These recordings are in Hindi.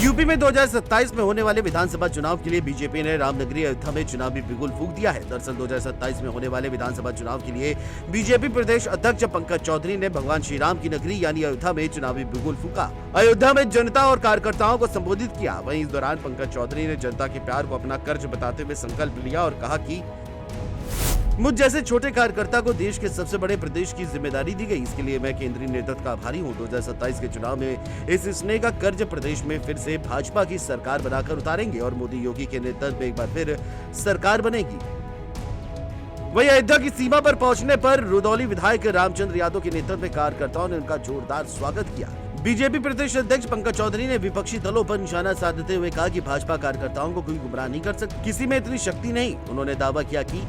यूपी में 2027 में होने वाले विधानसभा चुनाव के लिए बीजेपी ने रामनगरी अयोध्या में चुनावी बिगुल फूंक दिया है। दरअसल 2027 में होने वाले विधानसभा चुनाव के लिए बीजेपी प्रदेश अध्यक्ष पंकज चौधरी ने भगवान श्री राम की नगरी यानी अयोध्या में चुनावी बिगुल फूंका। अयोध्या में जनता और कार्यकर्ताओं को संबोधित किया। वहीं इस दौरान पंकज चौधरी ने जनता के प्यार को अपना कर्ज बताते हुए संकल्प लिया और कहा कि मुझ जैसे छोटे कार्यकर्ता को देश के सबसे बड़े प्रदेश की जिम्मेदारी दी गई। इसके लिए मैं केंद्रीय नेतृत्व का आभारी हूं। 2027 के चुनाव में इस स्नेह का कर्ज प्रदेश में फिर से भाजपा की सरकार बनाकर उतारेंगे और मोदी योगी के नेतृत्व में एक बार फिर सरकार बनेगी। वहीं अयोध्या की सीमा पर पहुंचने पर रुदौली विधायक रामचंद्र यादव के नेतृत्व में कार्यकर्ताओं ने उनका जोरदार स्वागत किया। बीजेपी प्रदेश अध्यक्ष पंकज चौधरी ने विपक्षी दलों पर निशाना साधते हुए कहा कि भाजपा कार्यकर्ताओं को कोई गुमराह नहीं कर सकती, किसी में इतनी शक्ति नहीं। उन्होंने दावा किया कि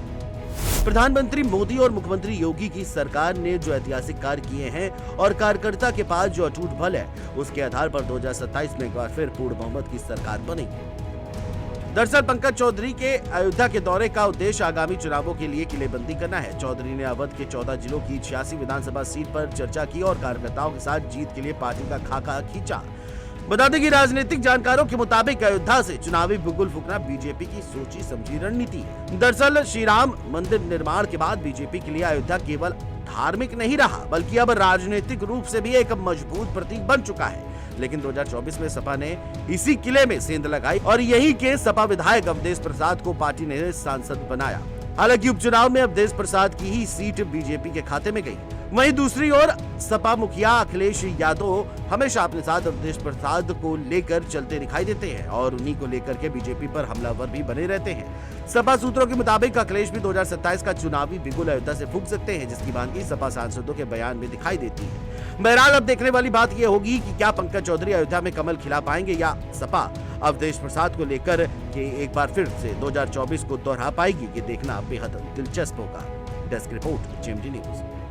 प्रधानमंत्री मोदी और मुख्यमंत्री योगी की सरकार ने जो ऐतिहासिक कार्य किए हैं और कार्यकर्ता के पास जो अटूट बल है, उसके आधार पर 2027 में एक बार फिर पूर्ण बहुमत की सरकार बनेगी। दरअसल पंकज चौधरी के अयोध्या के दौरे का उद्देश्य आगामी चुनावों के लिए किलेबंदी करना है। चौधरी ने अवध के 14 जिलों की 86 विधानसभा सीट पर चर्चा की और कार्यकर्ताओं के साथ जीत के लिए पार्टी का खाका खींचा। बता दें कि राजनीतिक जानकारों के मुताबिक अयोध्या से चुनावी बिगुल फूंकना बीजेपी की सोची समझी रणनीति है। दरअसल श्री राम मंदिर निर्माण के बाद बीजेपी के लिए अयोध्या केवल धार्मिक नहीं रहा, बल्कि अब राजनीतिक रूप से भी एक मजबूत प्रतीक बन चुका है। लेकिन 2024 में सपा ने इसी किले में सेंध लगाई और यही के सपा विधायक अवधेश प्रसाद को पार्टी ने सांसद बनाया। हालांकि उपचुनाव में अवधेश प्रसाद की ही सीट बीजेपी के खाते में गई। वहीं दूसरी ओर सपा मुखिया अखिलेश यादव हमेशा अपने साथ अवधेश प्रसाद को लेकर चलते दिखाई देते हैं और उन्हीं को लेकर के बीजेपी पर हमलावर भी बने रहते हैं। सपा सूत्रों के मुताबिक अखिलेश भी 2027 का चुनावी बिगुल अयोध्या से फूंक सकते हैं, जिसकी भांति सपा सांसदों के बयान में दिखाई देती है। बहरहाल अब देखने वाली बात यह होगी कि क्या पंकज चौधरी अयोध्या में कमल खिला पाएंगे या सपा अवधेश प्रसाद को लेकर के एक बार फिर से 2024 को दोहरा पाएगी। ये देखना बेहद दिलचस्प होगा। Desk report, JMD news.